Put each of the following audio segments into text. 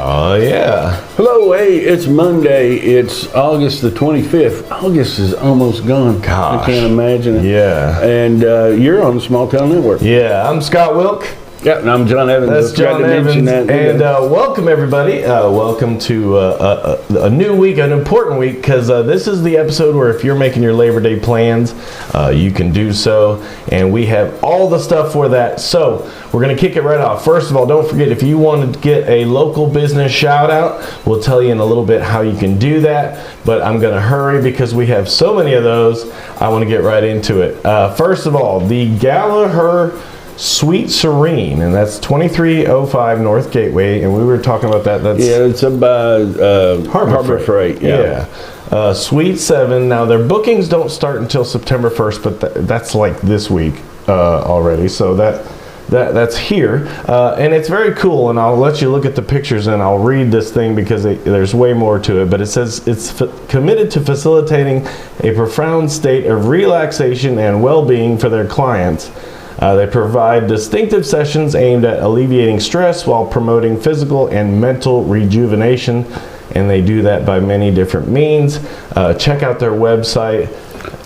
Oh, yeah. Hello, hey, it's Monday. It's August the 25th. August is almost gone. Gosh. I can't imagine it. Yeah. And you're on the Small Town Network. Yeah, I'm Scott Wilk. Yeah, and I'm John Evans. That's John Evans. And welcome, everybody. Welcome to a new week, an important week, because this is the episode where if you're making your Labor Day plans, you can do so. And we have all the stuff for that. So we're going to kick it right off. First of all, don't forget, if you want to get a local business shout out, we'll tell you in a little bit how you can do that. But I'm going to hurry because we have so many of those. I want to get right into it. First of all, the Gallagher Sweet Serene, and that's 2305 North Gateway, and we were talking about that. That's it's about Harbor Freight. Yeah. Suite 7. Now, their bookings don't start until September 1st, but that's like this week already, so that's here. And it's very cool, and I'll let you look at the pictures, and I'll read this thing because there's way more to it, but it says it's committed to facilitating a profound state of relaxation and well-being for their clients. They provide distinctive sessions aimed at alleviating stress while promoting physical and mental rejuvenation, and they do that by many different means. Check out their website.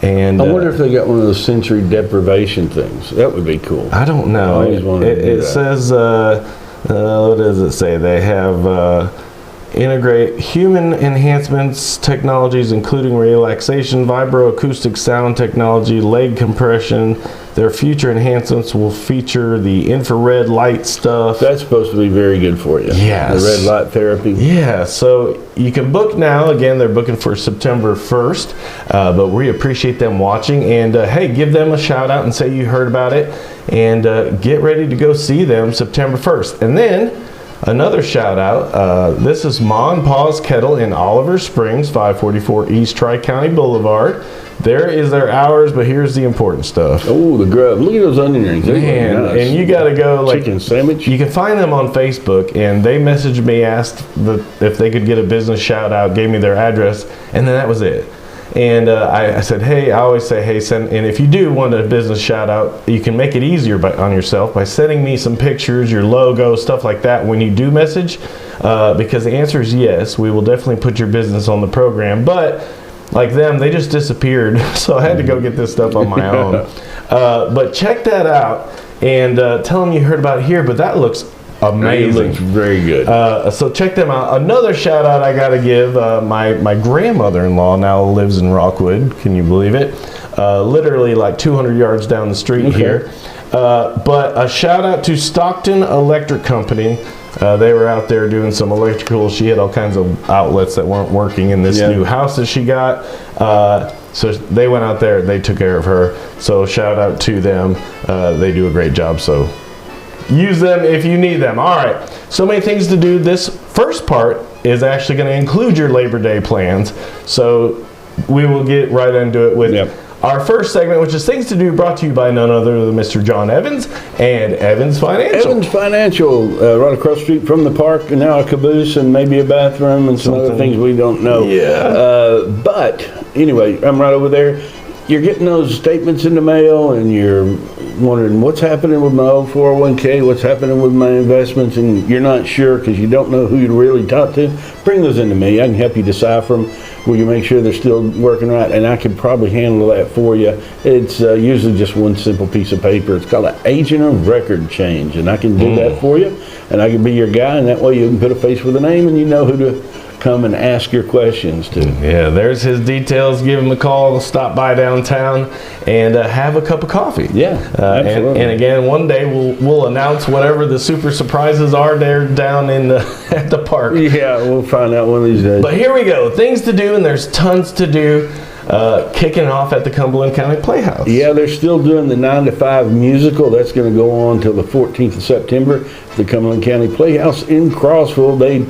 And I wonder if they got one of those sensory deprivation things. That would be cool. I don't know. I always wanted to do it that. says, what does it say? They have integrate human enhancements technologies, including relaxation, vibroacoustic sound technology, leg compression. Their future enhancements will feature the infrared light stuff. That's supposed to be very good for you. Yes. The red light therapy. Yeah, so you can book now. Again, they're booking for September 1st, but we appreciate them watching. And hey, give them a shout out and say you heard about it. And get ready to go see them September 1st. And then another shout out, this is Ma and Pa's Kettle in Oliver Springs, 544 East Tri-County Boulevard. There is their hours, but here's the important stuff. Oh, the grub. Look at those onion rings. Man, Nice. and you got to go like chicken sandwich. You can find them on Facebook, and they messaged me, asked if they could get a business shout out, gave me their address, and then that was it. And I said, hey, I always say, hey, send. And if you do want a business shout out, you can make it easier on yourself by sending me some pictures, your logo, stuff like that when you do message, because the answer is yes. We will definitely put your business on the program, but like them, they just disappeared, so I had to go get this stuff on my own. But check that out and tell them you heard about it here. But that looks amazing. It looks very good. So check them out. Another shout out I got to give, my grandmother-in-law now lives in Rockwood. Can you believe it? Literally like 200 yards down the street here. But a shout out to Stockton Electric Company. They were out there doing some electrical. She had all kinds of outlets that weren't working in this new house that she got. So they went out there, they took care of her. So shout out to them. They do a great job. So use them if you need them. All right. So many things to do. This first part is actually going to include your Labor Day plans. So we will get right into it with our first segment, which is Things to Do, brought to you by none other than Mr. John Evans and Evans Financial. Evans Financial, right across the street from the park, and now a caboose and maybe a bathroom and some other things we don't know. Yeah. But anyway, I'm right over there. You're getting those statements in the mail, and you're wondering what's happening with my old 401k, what's happening with my investments, and you're not sure because you don't know who you really talk to. Bring those into me. I can help you decipher them. Will you make sure they're still working right? And I can probably handle that for you. It's usually just one simple piece of paper. It's called an agent of record change, and I can do that for you, and I can be your guy, and that way you can put a face with a name, and you know who to come and ask your questions to. Yeah, there's his details. Give him a call, stop by downtown, and have a cup of coffee. Yeah, absolutely. And again, one day we'll announce whatever the super surprises are there down in at the park. Yeah, we'll find out one of these days. But here we go. Things to do, and there's tons to do. Kicking off at the Cumberland County Playhouse. Yeah, they're still doing the 9 to 5 musical. That's going to go on till the 14th of September. The Cumberland County Playhouse in Crossville. They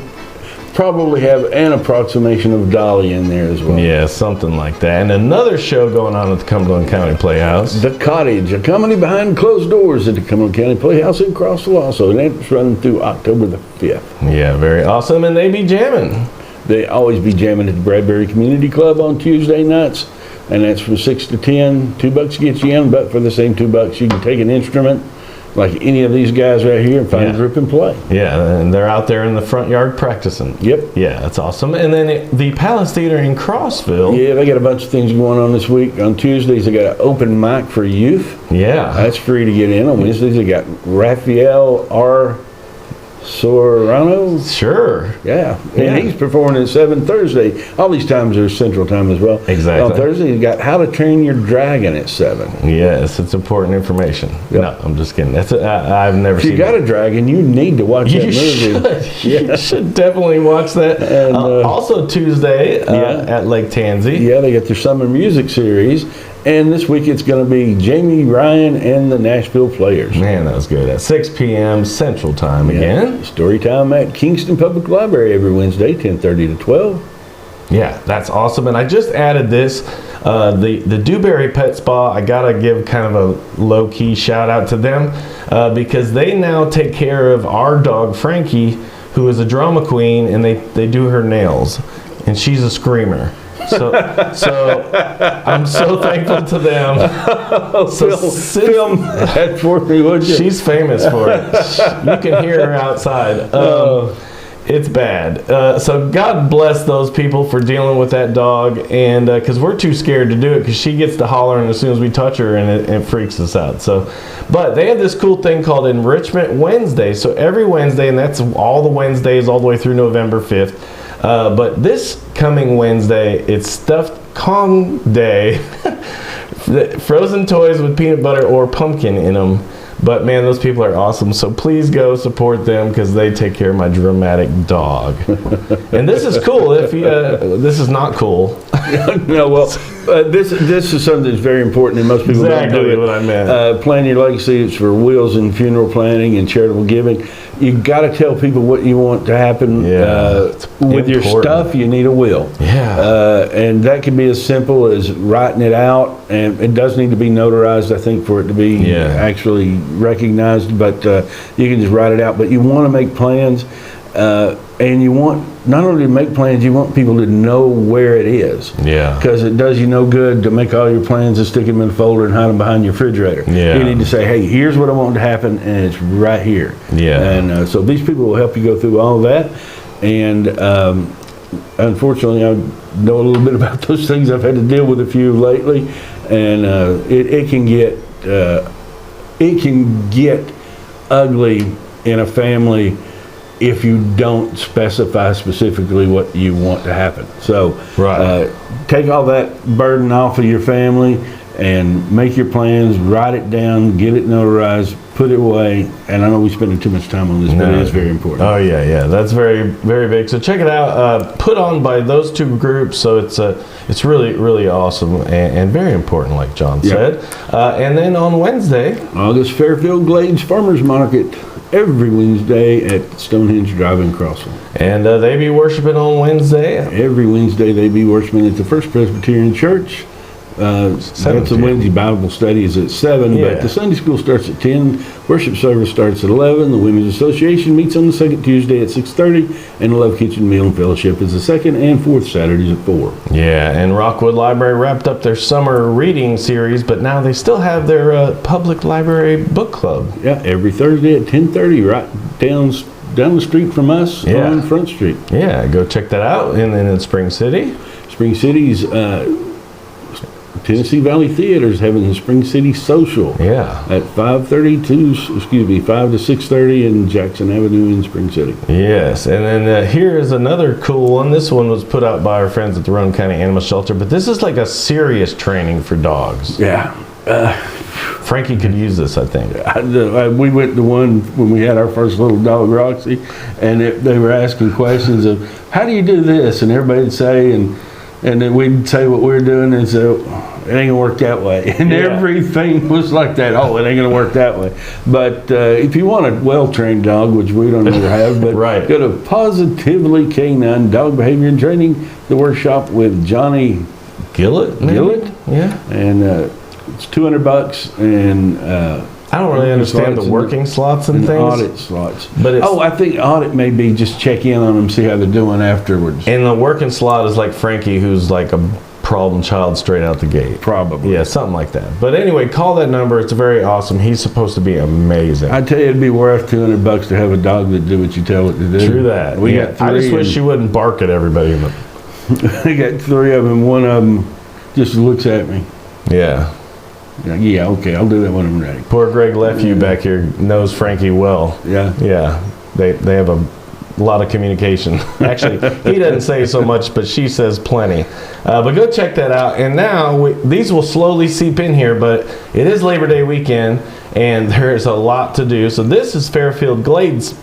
probably have an approximation of Dolly in there as well. Yeah, something like that. And another show going on at the Cumberland County Playhouse. The Cottage, a comedy behind closed doors at the Cumberland County Playhouse in Crossville also. And that's running through October the 5th. Yeah, very awesome. And they be jamming. They always be jamming at the Bradbury Community Club on Tuesday nights. And that's from 6 to 10. $2 gets you in, but for the same $2, you can take an instrument like any of these guys right here and find a Yeah. group and play. Yeah, and they're out there in the front yard practicing. Yep. Yeah, that's awesome. And then the Palace Theater in Crossville. Yeah, they got a bunch of things going on this week. On Tuesdays, they got an open mic for youth. Yeah. That's free to get in. On Wednesdays, they got Raphael R. Sorano. Sure. Yeah, Yeah. and he's performing at 7 Thursday. All these times are Central Time as well. Exactly. On Thursday, you got How to Train Your Dragon at 7. Yes, it's important information. Yep. No, I'm just kidding. I've never If seen you got that. a dragon, you need to watch that You movie. should. You should definitely watch that. And, also Tuesday yeah. at Lake Tansy. Yeah, they got their summer music series, and this week it's going to be Jamie Ryan and the Nashville Players. Man, that was good. At 6 p.m. Central Time again. Story time at Kingston Public Library every Wednesday, 10:30 to 12. Yeah, that's awesome. And I just added this. The Dewberry Pet Spa, I gotta give kind of a low-key shout out to them because they now take care of our dog Frankie, who is a drama queen, and they do her nails, and she's a screamer. So I'm so thankful to them. So Film that for me, would you? she's famous for it. You can hear her outside. It's bad. So God bless those people for dealing with that dog, and because we're too scared to do it, because she gets to hollering as soon as we touch her, and it freaks us out. So, but they have this cool thing called Enrichment Wednesday. So every Wednesday, and that's all the Wednesdays all the way through November 5th. But this coming Wednesday, it's Stuffed Kong Day. Frozen toys with peanut butter or pumpkin in them. But man, those people are awesome. So please go support them because they take care of my dramatic dog. And this is cool. If you, this is not cool. No, well, this is something that's very important, and most people don't do Exactly it. what I meant. Plan Your Legacy. It's for wills and funeral planning and charitable giving. You got to tell people what you want to happen it's with your important. stuff. You need a will. Yeah. And that can be as simple as writing it out, and it does need to be notarized, I think, for it to be actually recognized. But you can just write it out. But you want to make plans, and you want not only to make plans, you want people to know where it is. Yeah. Because it does you no good to make all your plans and stick them in a folder and hide them behind your refrigerator. Yeah. You need to say, hey, here's what I want to happen, and it's right here. Yeah. And so these people will help you go through all of that. And unfortunately, I know a little bit about those things. I've had to deal with a few lately, and it can get ugly in a family if you don't specify specifically what you want to happen. So take all that burden off of your family and make your plans, write it down, get it notarized, put it away. And I know we're spending too much time on this, but it is very important. Oh yeah, that's very, very big. So check it out. Put on by those two groups. So it's really, really awesome and very important, like John said. And then on Wednesday, August Fairfield Glades Farmers Market every Wednesday at Stonehenge Drive in Crossville. And they be worshiping on Wednesday. Every Wednesday they be worshiping at the First Presbyterian Church. That's the Wednesday Bible study is at 7, but the Sunday school starts at 10. Worship service starts at 11. The Women's Association meets on the second Tuesday at 6:30, and the Love Kitchen Meal and Fellowship is the second and fourth Saturdays at 4. Yeah, and Rockwood Library wrapped up their summer reading series, but now they still have their public library book club. Yeah, every Thursday at 10:30, right down the street from us on Front Street. Yeah, go check that out. And then in Spring City. Spring City's Tennessee Valley Theater is having the Spring City Social. Yeah. At 5 to 6:30 in Jackson Avenue in Spring City. Yes, and then here is another cool one. This one was put out by our friends at the Roane County Animal Shelter, but this is like a serious training for dogs. Yeah. Frankie could use this, I think. We went to one when we had our first little dog, Roxy, and they were asking questions of, how do you do this? And everybody would say, and then we'd say what we were doing, and so it ain't gonna work that way. And everything was like that. Oh, it ain't gonna work that way. But if you want a well-trained dog, which we don't ever have, but go to Positively Canine Dog Behavior and Training, the workshop with Johnny Gillett. Yeah. And it's $200, and I don't really understand the working slots and things. Audit slots. But I think audit may be just check in on them, see how they're doing afterwards. And the working slot is like Frankie, who's like a problem child straight out the gate. Probably. Yeah, something like that. But anyway, call that number. It's very awesome. He's supposed to be amazing. I tell you, it'd be worth $200 to have a dog that do what you tell it to do. True that. We Yeah. got 3. I just wish she wouldn't bark at everybody. We got 3 of them. One of them just looks at me. Yeah. Like, yeah, okay, I'll do that when I'm ready. Poor Greg Lefew back here knows Frankie well. Yeah. Yeah. They have a lot of communication. Actually, he doesn't say so much, but she says plenty. But go check that out. And now, these will slowly seep in here, but it is Labor Day weekend, and there's a lot to do. So this is Fairfield Glades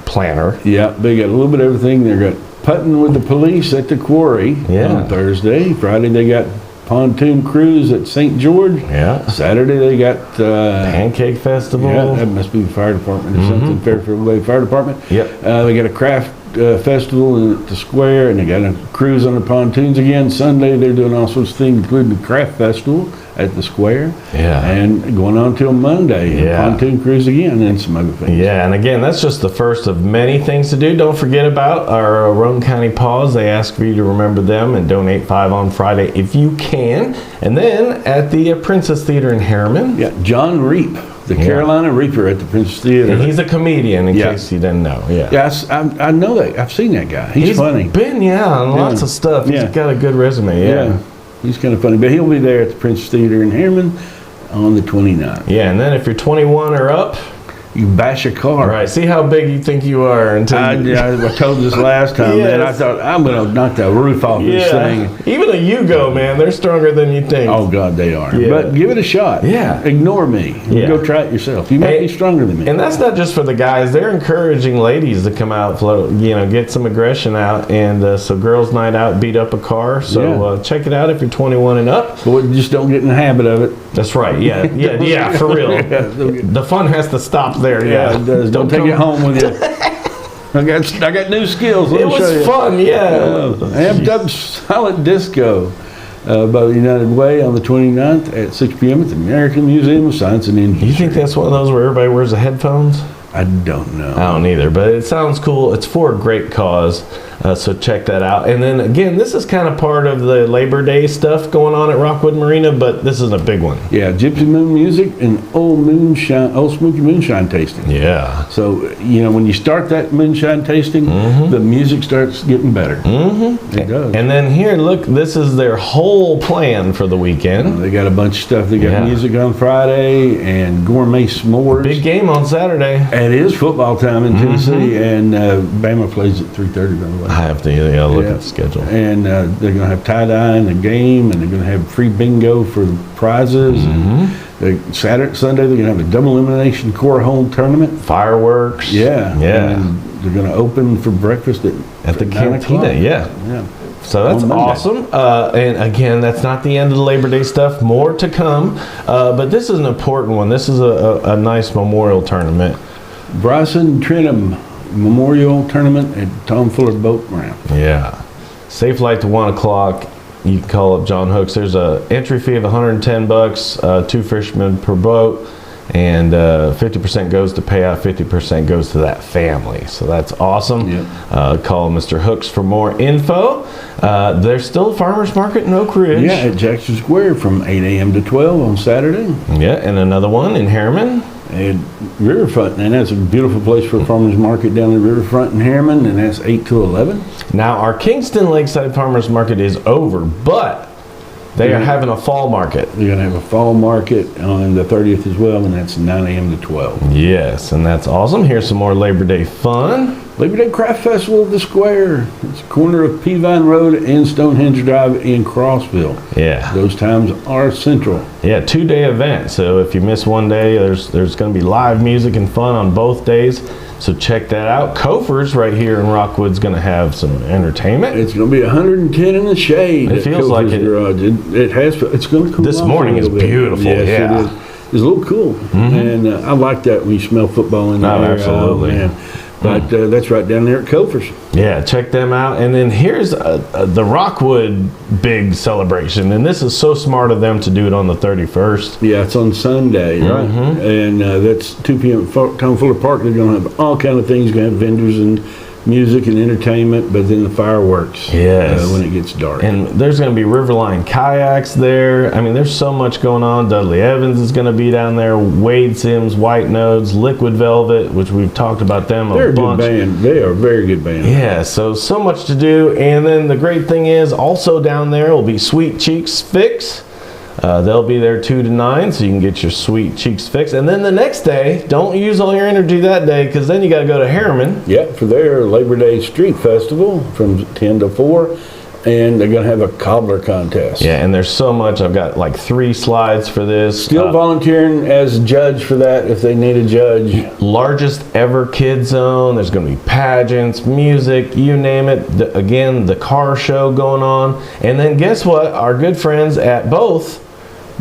Planner. Yeah, they got a little bit of everything. They got putting with the police at the quarry on Thursday. Friday they got pontoon cruise at St. George. Yeah. Saturday they got Pancake Festival. Yeah, that must be the fire department or something. Fairfield Glade Fire Department. Yep. They got a craft festival at the square, and they got a cruise on the pontoons again. Sunday they're doing all sorts of things, including the craft festival at the square. Yeah. And going on till Monday, Yeah. pontoon cruise again, and some other things. Yeah, and again, that's just the first of many things to do. Don't forget about our Roane County Paws. They ask for you to remember them and donate $5 on Friday if you can. And then at the Princess Theater in Harriman. Yeah, John Reap, the Carolina Reaper at the Princess Theater. And he's a comedian, in Yeah. case you didn't know. Yeah. Yeah, I know that. I've seen that guy. He's funny. Been, on lots of stuff. Yeah. He's got a good resume. Yeah, he's kind of funny. But he'll be there at the Princess Theater in Harriman on the 29th. Yeah, and then if you're 21 or up, You bash a car. right, see how big you think you are until I told this last time, man. I Yes. thought, I'm going to knock the roof off this thing. Even a Yugo, man, they're stronger than you think. Oh, God, they are. Yeah. But give it a shot. Yeah. Ignore me. Yeah. Go try it yourself. You might be stronger than me. And that's not just for the guys. They're encouraging ladies to come out, get some aggression out. And so girls' night out, beat up a car. So check it out if you're 21 and up. But just don't get in the habit of it. That's right. Yeah, for real. The fun has to stop there. Yeah, it does. Don't take it home with you. I got new skills. Let It me show was you. fun, yeah. Amped Up Silent Disco by the United Way on the 29th at 6 p.m. at the American Museum of Science and Industry. You think that's one of those where everybody wears the headphones? I don't know. I don't either, but it sounds cool. It's for a great cause, so check that out. And then again, this is kind of part of the Labor Day stuff going on at Rockwood Marina, but this is a big one. Yeah, Gypsy Moon Music and Old Smoky Moonshine tasting. Yeah. So, when you start that moonshine tasting, the music starts getting better. Mm-hmm. It does. And then here, look, this is their whole plan for the weekend. They got a bunch of stuff. They got music on Friday and gourmet s'mores. Big game on Saturday. It is football time in Tennessee, and Bama plays at 3:30, by the way. I have to look at the schedule. And they're going to have tie-dye in the game, and they're going to have free bingo for the prizes. And Sunday, they're going to have a double elimination cornhole tournament. Fireworks. Yeah. Yeah. And they're going to open for breakfast At the 9 o'clock. cantina, yeah. So that's On Monday. awesome. And again, that's not the end of the Labor Day stuff. More to come. But this is an important one. This is a nice memorial tournament. Bryson Trenum Memorial Tournament at Tom Fuller Boat Ramp. Yeah. Safe flight to 1 o'clock. You can call up John Hooks. There's a entry fee of $110, 2 fishermen per boat, and 50% goes to pay out, 50% goes to that family. So that's awesome. Yep. Call Mr. Hooks for more info. There's still a farmer's market in Oak Ridge. Yeah, at Jackson Square from 8 a.m. to 12 on Saturday. Yeah, and another one in Harriman. And Riverfront, and that's a beautiful place for a farmer's market down the riverfront in Harriman, and that's 8 to 11. Now, our Kingston Lakeside Farmers Market is over, but they are having a fall market. They're going to have a fall market on the 30th as well, and that's 9 a.m. to 12. Yes, and that's awesome. Here's some more Labor Day fun. Labor Day Craft Festival at the Square. It's a corner of Peavine Road and Stonehenge Drive in Crossville. Yeah. Those times are central. Yeah, 2-day event. So if you miss one day, there's going to be live music and fun on both days. So check that out. Kofer's right here in Rockwood's going to have some entertainment. It's going to be 110 in the shade. It feels like it. Garage. It's going to cool This off morning a is little bit. beautiful. Yes, Yeah. it is. It's a little cool, and I like that when you smell football in the Oh, air. absolutely. Man. But that's right down there at Kofer's. Yeah, check them out. And then here's the Rockwood big celebration. And this is so smart of them to do it on the 31st. Yeah, it's on Sunday, right? And that's 2 p.m. at Tom Fuller Park. They're going to have all kind of things. Going to have vendors and music and entertainment, but then the fireworks Yes. when it gets dark. And there's going to be Riverline kayaks there. I mean, there's so much going on. Dudley Evans is going to be down there. Wade Sims, White Notes, Liquid Velvet, which we've talked about them They're a a bunch. good band. They are a very good band. Yeah, so much to do. And then the great thing is, also down there will be Sweet Cheeks Fix. They'll be there 2 to 9, so you can get your Sweet Cheeks fix. And then the next day, don't use all your energy that day, because then you got to go to Harriman. Yep, for their Labor Day Street Festival from 10 to 4. And they're going to have a cobbler contest. Yeah, and there's so much. I've got like 3 slides for this. Still volunteering as a judge for that if they need a judge. Largest ever kid zone. There's going to be pageants, music, you name it. Again, the car show going on. And then guess what? Our good friends at both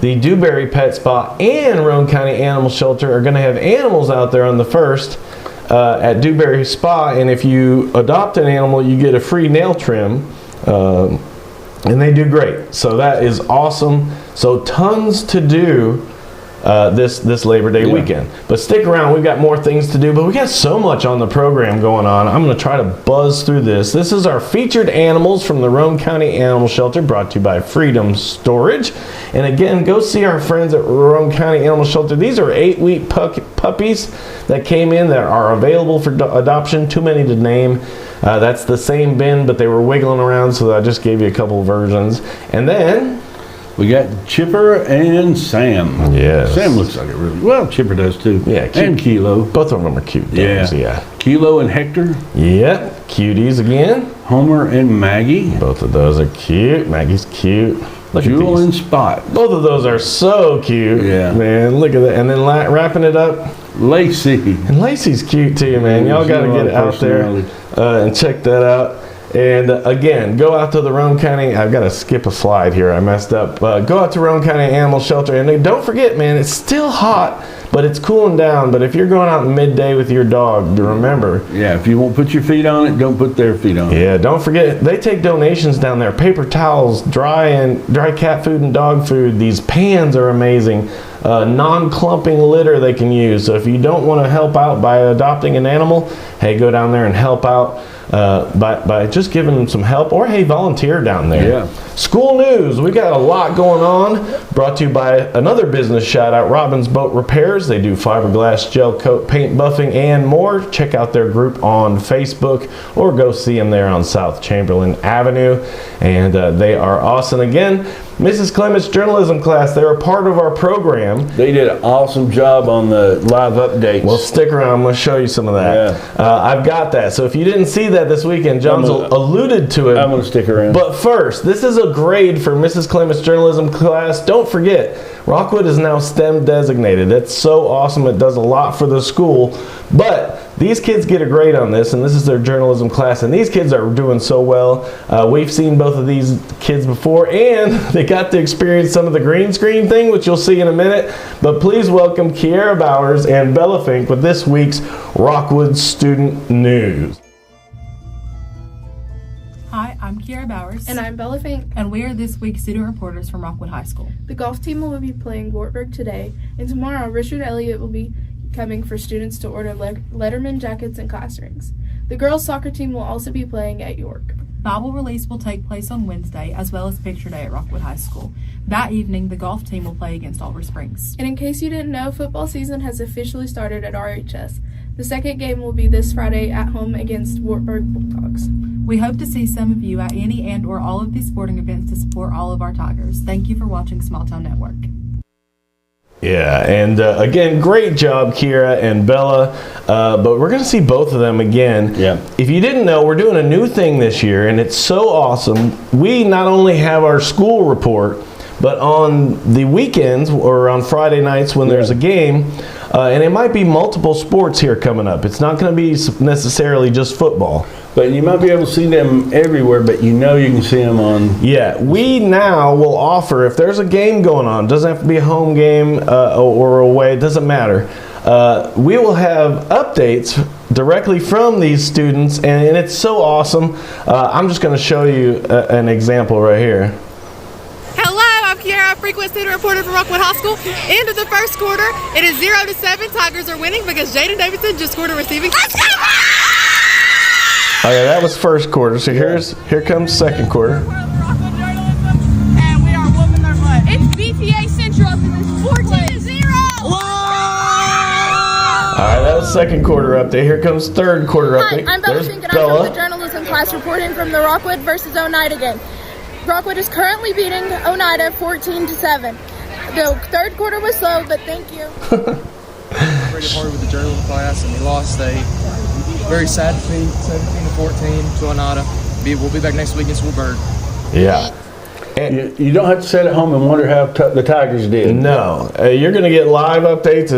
the Dewberry Pet Spa and Roane County Animal Shelter are going to have animals out there on the 1st at Dewberry Spa. And if you adopt an animal, you get a free nail trim. And they do great. So that is awesome. So tons to do this Labor Day weekend. But stick around, we've got more things to do, but we got so much on the program going on. I'm going to try to buzz through this. This is our featured animals from the Roane County Animal Shelter, brought to you by Freedom Storage. And again, go see our friends at Roane County Animal Shelter. These are 8-week puppies that came in that are available for adoption. Too many to name. That's the same bin, but they were wiggling around, so I just gave you a couple versions. And then we got Chipper and Sam. Yes. Sam looks like it really well. Chipper does too. Yeah, cute. And Kilo. Both of them are cute dogs, yeah. Kilo and Hector. Yep, cuties again. Homer and Maggie. Both of those are cute. Maggie's cute. Look Jewel at and these. Spot. Both of those are so cute. Yeah. Man, look at that. And then wrapping it up. Lacey. And Lacey's cute too, man. Y'all got to get out there and check that out. And again, go out to the Roane County. I've got to skip a slide here. I messed up. Go out to Roane County Animal Shelter. And don't forget, man, it's still hot, but it's cooling down. But if you're going out midday with your dog, remember. Yeah, if you won't put your feet on it, don't put their feet on it. Yeah, don't forget, they take donations down there. Paper towels, dry cat food and dog food. These pans are amazing. Non-clumping litter they can use. So if you don't want to help out by adopting an animal, hey, go down there and help out by just giving them some help, or hey, volunteer down there. Yeah. School news, we got a lot going on, brought to you by another business shout out, Robbins Boat Repairs. They do fiberglass, gel coat, paint buffing, and more. Check out their group on Facebook, or go see them there on South Chamberlain Avenue, and they are awesome. Again, Mrs. Clement's journalism class, they're a part of our program. They did an awesome job on the live updates. Well, stick around. I'm going to show you some of that. Yeah. I've got that. So if you didn't see that this weekend, John's alluded to it. I'm going to stick around. But first, this is a grade for Mrs. Clement's journalism class. Don't forget, Rockwood is now STEM designated. That's so awesome. It does a lot for the school. But these kids get a grade on this, and this is their journalism class, and these kids are doing so well. We've seen both of these kids before, and they got to experience some of the green screen thing, which you'll see in a minute. But please welcome Kiera Bowers and Bella Fink with this week's Rockwood Student News. Hi, I'm Kiera Bowers. And I'm Bella Fink. And we are this week's student reporters from Rockwood High School. The golf team will be playing Wartburg today, and tomorrow Richard Elliott will be coming for students to order Letterman jackets and class rings. The girls' soccer team will also be playing at York. Bible release will take place on Wednesday, as well as picture day at Rockwood High School. That evening, the golf team will play against Oliver Springs. And in case you didn't know, football season has officially started at RHS. The second game will be this Friday at home against Wartburg Bulldogs. We hope to see some of you at any and or all of these sporting events to support all of our Tigers. Thank you for watching Small Town Network. Yeah, and again, great job, Kiera and Bella. But we're going to see both of them again. Yeah. If you didn't know, we're doing a new thing this year, and it's so awesome. We not only have our school report, but on the weekends or on Friday nights when there's a game, and it might be multiple sports here coming up. It's not going to be necessarily just football. But you might be able to see them everywhere, but you know you can see them on... Yeah, we now will offer, if there's a game going on, doesn't have to be a home game or away, it doesn't matter. We will have updates directly from these students, and it's so awesome. I'm just going to show you an example right here. Hello, I'm Kiera, frequent student reporter for Rockwood High School. End of the first quarter, it is 0-7. Tigers are winning because Jaden Davidson just scored a receiving touchdown. Oh yeah, that was first quarter. So here comes second quarter. And we are whooping their butt. It's BTA Central up in this 14-0. All right, that was second quarter update. Here comes third quarter update. Hi, I'm Bella There's Fink, and I'm from the Bella. journalism class reporting from the Rockwood versus Oneida game. Rockwood is currently beating Oneida 14-7. The third quarter was slow, but thank you. Pretty hard with the journalism class, and we lost a very sad defeat, 17-14 to Oneida. We'll be back next week against Woodburn. Yeah. You don't have to sit at home and wonder how the Tigers did. No, you're going to get live updates.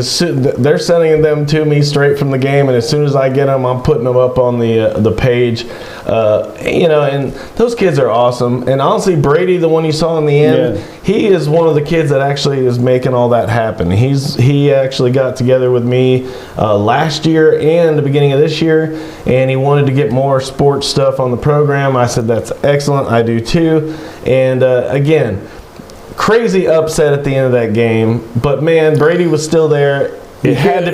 They're sending them to me straight from the game, and as soon as I get them, I'm putting them up on the page. And those kids are awesome. And honestly, Brady, the one you saw in the end, he is one of the kids that actually is making all that happen. He actually got together with me last year and the beginning of this year, and he wanted to get more sports stuff on the program. I said, that's excellent. I do too. And again, crazy upset at the end of that game. But man, Brady was still there. It had to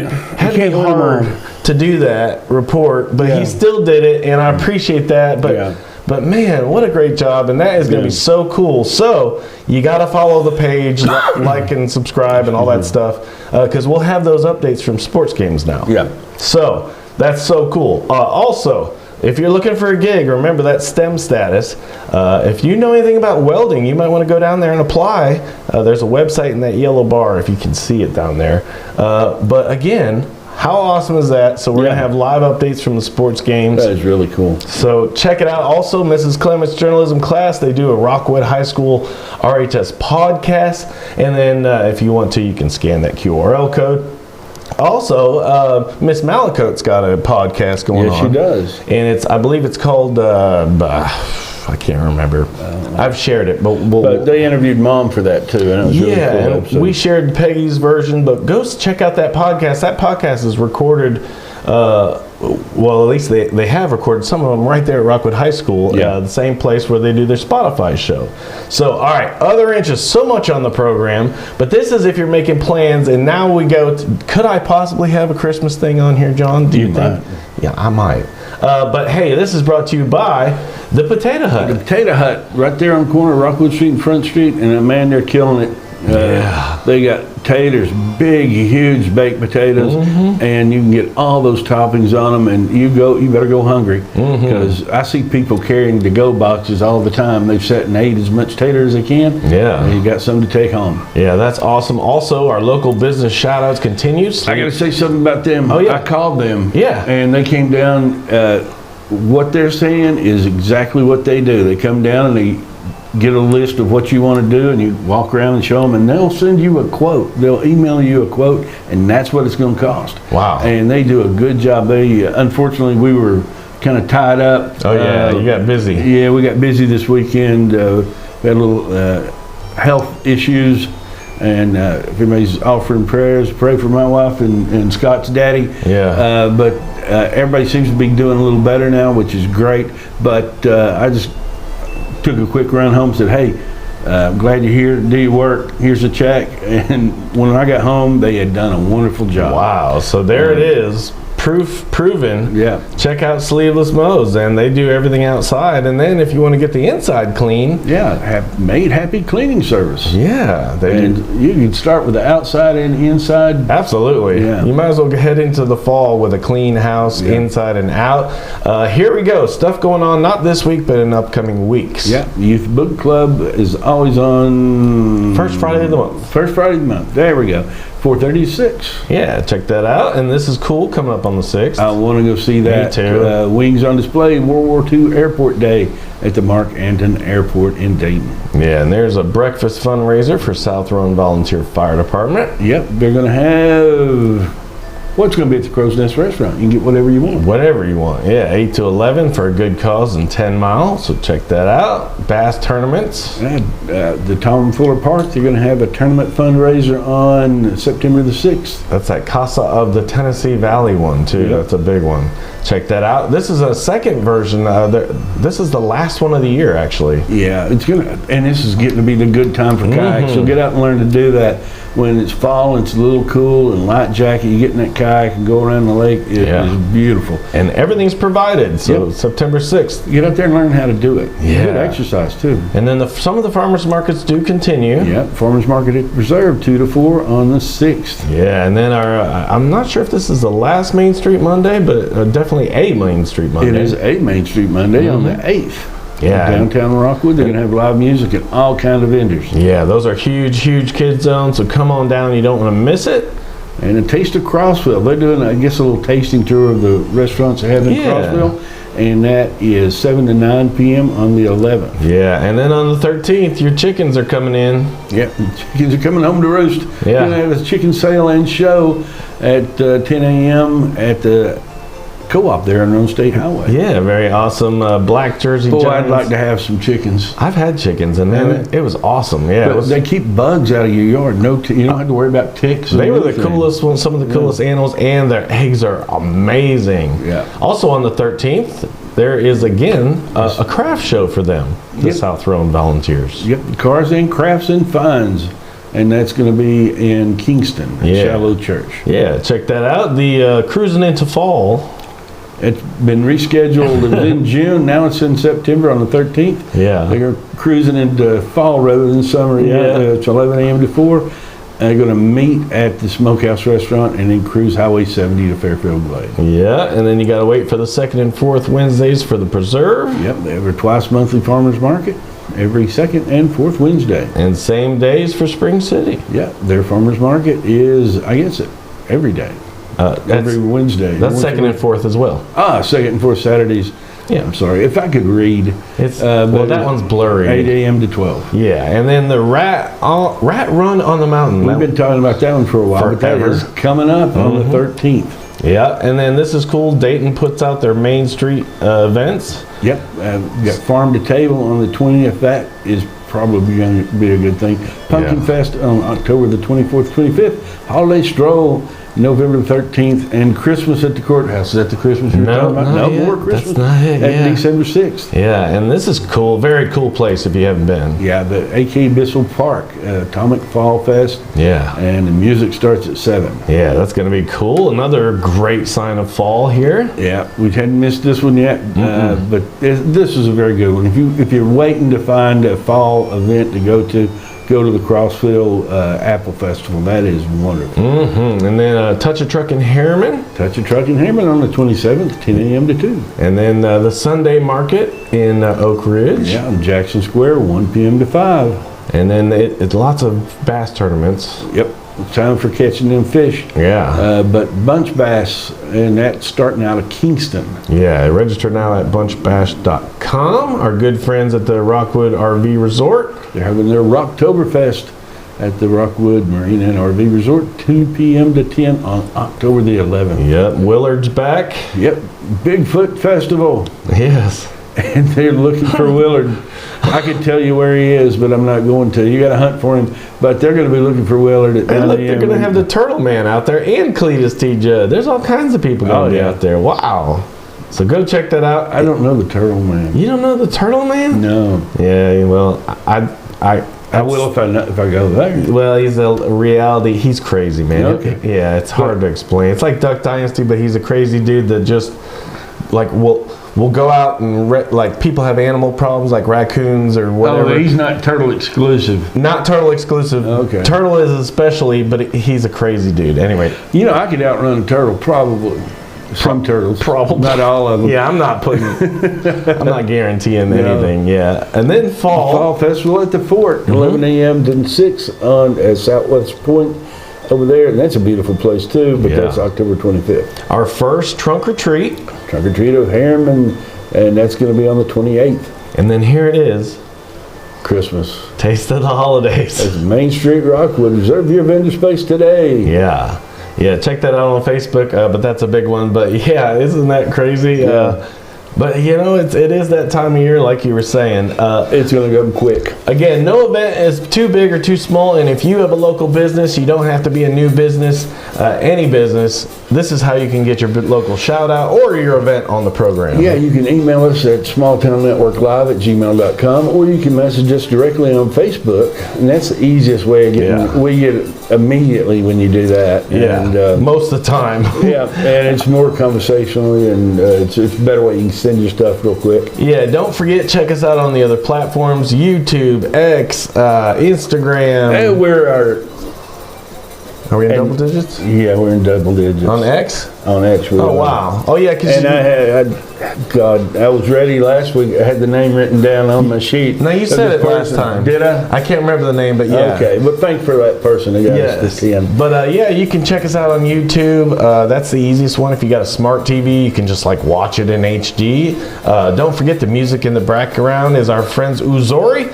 be hard to do that report, but he still did it, and I appreciate that. But man, what a great job, and that is going to be so cool. So you got to follow the page, like and subscribe and all that stuff, because we'll have those updates from sports games now. Yeah. So that's so cool. Also, if you're looking for a gig, remember that STEM status. If you know anything about welding, you might want to go down there and apply. There's a website in that yellow bar if you can see it down there. But again, how awesome is that? So we're going to have live updates from the sports games. That is really cool. So check it out. Also, Mrs. Clements journalism class, they do a Rockwood High School RHS podcast. And then if you want to, you can scan that QRL code. Also, Miss Malakote's got a podcast going on. Yes, she does. And I believe it's called, I can't remember. I've shared it, but they interviewed Mom for that too. And it was really cool episode. We shared Peggy's version, but go check out that podcast. That podcast is recorded, well, at least they have recorded some of them right there at Rockwood High School, the same place where they do their Spotify show. So, all right, other interests, so much on the program, but this is if you're making plans, and now we go to, could I possibly have a Christmas thing on here, John? Do you think? Yeah, I might. But hey, this is brought to you by the Potato Hut. The Potato Hut, right there on the corner of Rockwood Street and Front Street, and man, they're killing it. They got taters, big, huge baked potatoes, and you can get all those toppings on them. And you better go hungry, because I see people carrying to-go boxes all the time. They've sat and ate as much tater as they can. Yeah, and you got something to take home. Yeah, that's awesome. Also, our local business shout-outs continues. I got to say something about them. Oh yeah, I called them. Yeah, and they came down. What they're saying is exactly what they do. They come down and they get a list of what you want to do, and you walk around and show them, and they'll send you a quote. They'll email you a quote, and that's what it's going to cost. Wow. And they do a good job. They unfortunately, we were kind of tied up. Oh yeah, you got busy. Yeah, we got busy this weekend. We had a little health issues, and if anybody's offering prayers, pray for my wife and Scott's daddy. Yeah. But everybody seems to be doing a little better now, which is great. But I just took a quick run home, said, hey, I'm glad you're here, do your work, here's a check. And when I got home, they had done a wonderful job. Wow, so there it is, proven. Yeah. Check out Sleeveless Mo's, and they do everything outside. And then if you want to get the inside clean, have Made Happy cleaning service. Yeah, and you can start with the outside and inside. Absolutely. Yeah. You might as well head into the fall with a clean house, inside and out. Here we go. Stuff going on, not this week, but in upcoming weeks. Yeah. Youth Book Club is always on first Friday of the month. First Friday of the month. There we go. 4:30 to 6. Yeah, check that out. And this is cool, coming up on the 6th. I want to go see that. Me too. Wings on display, World War II Airport Day at the Mark Anton Airport in Dayton. Yeah, and there's a breakfast fundraiser for South Rowan Volunteer Fire Department. Yep, they're going to have... What's going to be at the Crow's Nest Restaurant? You can get whatever you want. Whatever you want. Yeah, 8 to 11 for a good cause in 10 Mile. So check that out. Bass tournaments. The Tom Fuller Park, they're going to have a tournament fundraiser on September the 6th. That's at Casa of the Tennessee Valley one, too. Yep. That's a big one. check that out. This is a second version. This is the last one of the year, actually. Yeah, and this is getting to be the good time for kayaks. So get out and learn to do that. When it's fall and it's a little cool and light jacket, you get in that kayak and go around the lake. It is beautiful. And everything's provided. So September 6th. Get out there and learn how to do it. Yeah. Good exercise too. And then some of the farmers markets do continue. Yeah, farmers market at Reserve 2 to 4 on the 6th. Yeah, and then I'm not sure if this is the last Main Street Monday, but definitely a Main Street Monday. It is a Main Street Monday on the 8th. Yeah. Downtown Rockwood, they're going to have live music and all kinds of vendors. Yeah, those are huge kid zones, so come on down. You don't want to miss it. And a Taste of Crossville. They're doing, I guess, a little tasting tour of the restaurants they have in Crossville. And that is 7 to 9 p.m. on the 11th. Yeah, and then on the 13th, your chickens are coming in. Yep, chickens are coming home to roost. Yeah. We're going to have a chicken sale and show at 10 a.m. at the Co-op there on State Highway. Yeah, very awesome. Black Jersey Boy, Giants. I'd like to have some chickens. I've had chickens, and man, it was awesome. Yeah, But they keep bugs out of your yard. You don't have to worry about ticks. They were the coolest ones, some of the coolest animals, and their eggs are amazing. Yeah. Also on the 13th, there is again a craft show for them, the South Rowan Volunteers. Yep, Cars and Crafts and Finds. And that's going to be in Kingston, at Shallow Church. Yeah, check that out. The Cruising into Fall. It's been rescheduled. It was in June. Now it's in September on the 13th. Yeah. They're cruising into fall rather than summer. It's 11 a.m. to 4. And they're going to meet at the Smokehouse Restaurant and then cruise Highway 70 to Fairfield Glade. Yeah, and then you got to wait for the second and fourth Wednesdays for the Preserve. Yep, they have a twice monthly farmers market every second and fourth Wednesday. And same days for Spring City. Yeah, their farmers market is, I guess, every day. Every Wednesday. That's second and fourth as well. Second and fourth Saturdays. Yeah. I'm sorry. If I could read. Well, that one's blurry. 8 a.m. to 12. Yeah, and then the Rat Run on the Mountain. We've been talking about that one for a while, but that is coming up on the 13th. Yeah, and then this is cool. Dayton puts out their Main Street events. Yep. We got Farm to Table on the 20th. That is probably going to be a good thing. Pumpkin Fest on October the 24th, 25th. Holiday Stroll November the 13th, and Christmas at the Courthouse. Is that the Christmas you're talking about? No, more Christmas. That's not it, At December 6th. Yeah, and this is cool. Very cool place if you haven't been. Yeah, the A.K. Bissell Park, Atomic Fall Fest. Yeah. And the music starts at 7. Yeah, that's going to be cool. Another great sign of fall here. Yeah, we hadn't missed this one yet, but this is a very good one. If you're waiting to find a fall event to go to the Crossville Apple Festival. That is wonderful. And then Touch a Truck in Harriman. Touch a Truck in Harriman on the 27th, 10 a.m. to 2. And then the Sunday Market in Oak Ridge. Yeah, on Jackson Square, 1 p.m. to 5. And then it's lots of bass tournaments. Yep, it's time for catching them fish. Yeah. But Bunch Bass, and that's starting out of Kingston. Yeah, register now at bunchbass.com. Our good friends at the Rockwood RV Resort. They're having their Rocktoberfest at the Rockwood Marine and RV Resort, 2 p.m. to 10 on October the 11th. Yep, Willard's back. Yep, Bigfoot Festival. Yes. And they're looking for Willard. I could tell you where he is, but I'm not going to. You got to hunt for him. But they're going to be looking for Willard at 9 And a.m. look, they're going to have the Turtle Man out there and Cletus T. Judd. There's all kinds of people going to be out there. Wow. So go check that out. I don't know the Turtle Man. You don't know the Turtle Man? No. Yeah, well, I will if I go there. Well, he's a reality. He's crazy, man. Okay. Yeah, it's hard to explain. It's like Duck Dynasty, but he's a crazy dude that just like will go out and like people have animal problems like raccoons or whatever. Oh, he's not Turtle exclusive. Not Turtle exclusive. Okay. Turtle is especially, but he's a crazy dude. Anyway, You know, I could outrun a turtle probably. Some turtles. Probably. Not all of them. yeah, I'm not guaranteeing anything. Yeah, and then Fall Festival at the Fort, 11 a.m. to 6 on Southwest Point over there. And that's a beautiful place too, but that's October 25th. Our first trunk or treat. Trunk or treat of Harriman, and that's going to be on the 28th. And then here it is. Christmas. Taste of the holidays. That's Main Street Rockwood. Reserve your vendor space today. Yeah. Yeah, check that out on Facebook, but that's a big one. But yeah, isn't that crazy? Yeah. But you know, it is that time of year, like you were saying. It's going to go quick. Again, no event is too big or too small, and if you have a local business, you don't have to be a new business. Any business, this is how you can get your local shout out or your event on the program. Yeah, you can email us at smalltownnetworklive@gmail.com, or you can message us directly on Facebook, and that's the easiest way of getting. Yeah. We get it immediately when you do that. Yeah, And, most of the time. yeah, and it's more conversationally, and it's a better way you can send your stuff real quick. Yeah, don't forget, check us out on the other platforms, YouTube, X, Instagram. And Are we in double digits? Yeah, we're in double digits. On X? On X. Oh, wow. Oh, yeah, because And I was ready last week. I had the name written down on my sheet. No, you of said this it last person. time. Did I? I can't remember the name, but yeah. Okay, but thanks for that person that got us Yes. to 10. But yeah, you can check us out on YouTube. That's the easiest one. If you got a smart TV, you can just like watch it in HD. Don't forget the music in the background is our friends Uzori.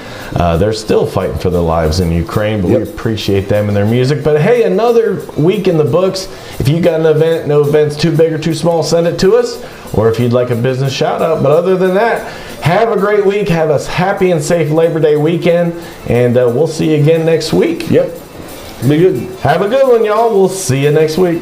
They're still fighting for their lives in Ukraine, but we appreciate them and their music. But hey, another week in the books. If you got an event, no event's too big or too small, send it to us. Or if you'd like a business shout out. But other than that, have a great week. Have a happy and safe Labor Day weekend. And we'll see you again next week. Yep. Be good. Have a good one, y'all. We'll see you next week.